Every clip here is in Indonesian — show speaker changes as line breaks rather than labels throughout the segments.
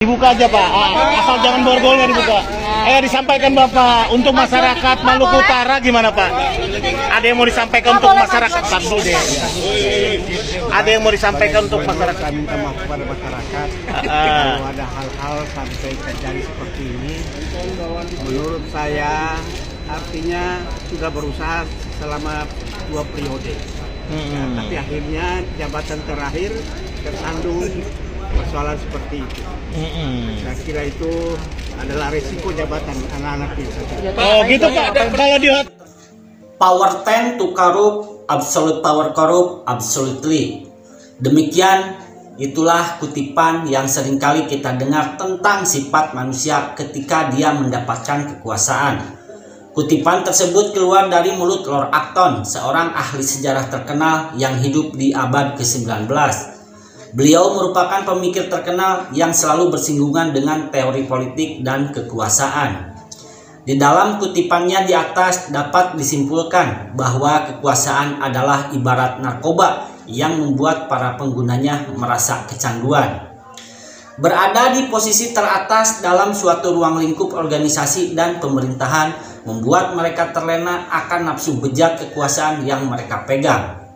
Dibuka aja Pak, asal jangan borgolnya dibuka. Disampaikan Bapak, untuk masyarakat Maluku Utara gimana Pak? Ada yang mau disampaikan untuk masyarakat? Ada yang mau disampaikan untuk masyarakat?
Minta maaf kepada masyarakat kalau ada hal-hal sampai terjadi seperti ini. Menurut saya artinya sudah berusaha selama 2 periode. Tapi akhirnya jabatan terakhir tersandung persoalan seperti itu. Saya kira itu adalah resiko jabatan anak-anak kita.
Oh gitu Pak, kalau dilihat
power tend to corrupt, absolute power corrupt, absolutely. Demikian itulah kutipan yang seringkali kita dengar tentang sifat manusia ketika dia mendapatkan kekuasaan. Kutipan tersebut keluar dari mulut Lord Acton, seorang ahli sejarah terkenal yang hidup di abad ke-19. Beliau merupakan pemikir terkenal yang selalu bersinggungan dengan teori politik dan kekuasaan. Di dalam kutipannya di atas dapat disimpulkan bahwa kekuasaan adalah ibarat narkoba yang membuat para penggunanya merasa kecanduan. Berada di posisi teratas dalam suatu ruang lingkup organisasi dan pemerintahan membuat mereka terlena akan nafsu bejat kekuasaan yang mereka pegang.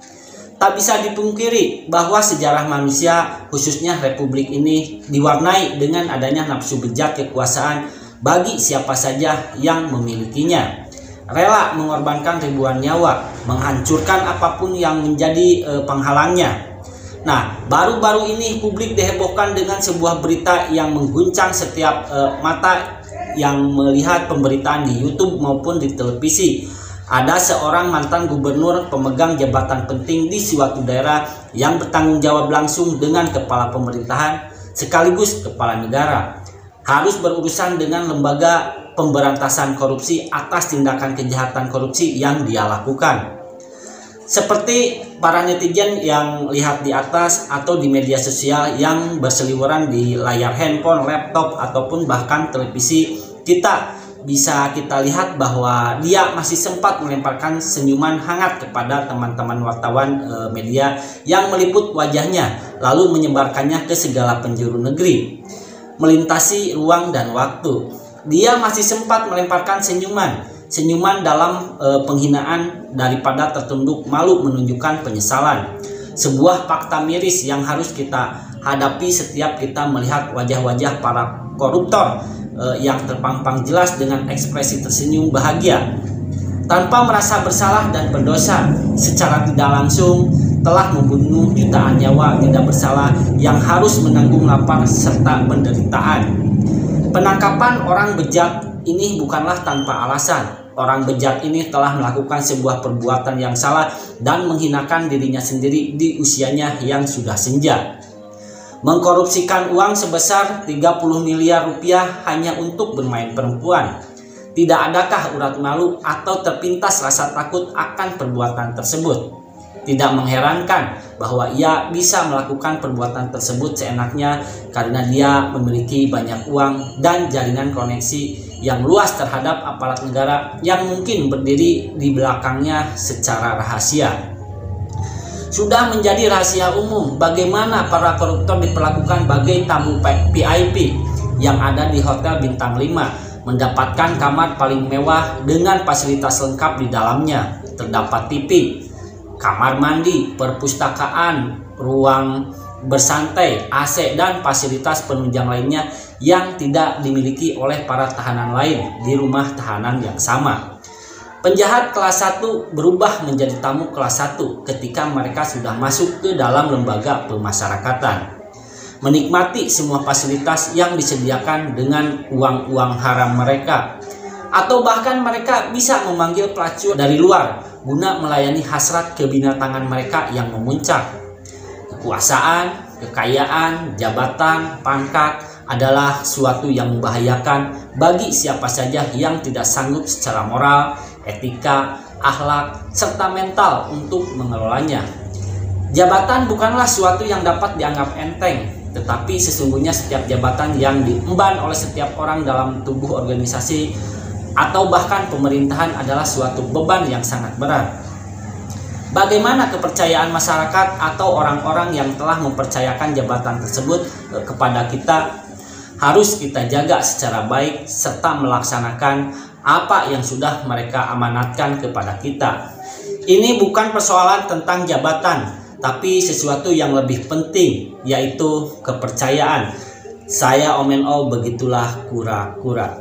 Tak bisa dipungkiri bahwa sejarah manusia, khususnya republik ini, diwarnai dengan adanya nafsu bejat kekuasaan bagi siapa saja yang memilikinya. Rela mengorbankan ribuan nyawa, menghancurkan apapun yang menjadi penghalangnya. Nah, baru-baru ini publik dihebohkan dengan sebuah berita yang mengguncang setiap mata yang melihat pemberitaan di YouTube maupun di televisi. Ada seorang mantan gubernur pemegang jabatan penting di suatu daerah yang bertanggung jawab langsung dengan kepala pemerintahan sekaligus kepala negara, harus berurusan dengan lembaga pemberantasan korupsi atas tindakan kejahatan korupsi yang dia lakukan. Seperti para netizen yang lihat di atas atau di media sosial yang berseliweran di layar handphone, laptop, ataupun bahkan televisi, bisa kita lihat bahwa dia masih sempat melemparkan senyuman hangat kepada teman-teman wartawan media yang meliput wajahnya lalu menyebarkannya ke segala penjuru negeri. Melintasi ruang dan waktu, dia masih sempat melemparkan senyuman dalam penghinaan daripada tertunduk malu menunjukkan penyesalan. Sebuah fakta miris yang harus kita hadapi setiap kita melihat wajah-wajah para koruptor yang terpampang jelas dengan ekspresi tersenyum bahagia tanpa merasa bersalah dan berdosa, secara tidak langsung telah membunuh jutaan nyawa tidak bersalah yang harus menanggung lapar serta penderitaan. Penangkapan orang bejat ini bukanlah tanpa alasan. Orang bejat ini telah melakukan sebuah perbuatan yang salah dan menghinakan dirinya sendiri di usianya yang sudah senja. Mengkorupsikan uang sebesar 30 miliar rupiah hanya untuk bermain perempuan. Tidak adakah urat malu atau terpintas rasa takut akan perbuatan tersebut? Tidak mengherankan bahwa ia bisa melakukan perbuatan tersebut seenaknya karena dia memiliki banyak uang dan jaringan koneksi yang luas terhadap aparat negara yang mungkin berdiri di belakangnya secara rahasia. Sudah menjadi rahasia umum bagaimana para koruptor diperlakukan bagai tamu VIP yang ada di hotel bintang 5, mendapatkan kamar paling mewah dengan fasilitas lengkap di dalamnya. Terdapat TV, kamar mandi, perpustakaan, ruang bersantai, AC, dan fasilitas penunjang lainnya yang tidak dimiliki oleh para tahanan lain di rumah tahanan yang sama. Penjahat kelas 1 berubah menjadi tamu kelas 1 ketika mereka sudah masuk ke dalam lembaga pemasyarakatan, menikmati semua fasilitas yang disediakan dengan uang-uang haram mereka, atau bahkan mereka bisa memanggil pelacur dari luar guna melayani hasrat kebinatangan mereka yang memuncak. Kekuasaan, kekayaan, jabatan, pangkat adalah suatu yang membahayakan bagi siapa saja yang tidak sanggup secara moral, etika, akhlak, serta mental untuk mengelolanya. Jabatan bukanlah suatu yang dapat dianggap enteng, tetapi sesungguhnya setiap jabatan yang diemban oleh setiap orang dalam tubuh organisasi atau bahkan pemerintahan adalah suatu beban yang sangat berat. Bagaimana kepercayaan masyarakat atau orang-orang yang telah mempercayakan jabatan tersebut kepada kita? harus kita jaga secara baik serta melaksanakan apa yang sudah mereka amanatkan kepada kita. Ini bukan persoalan tentang jabatan, tapi sesuatu yang lebih penting, yaitu kepercayaan. Saya Om NO, begitulah kura-kura.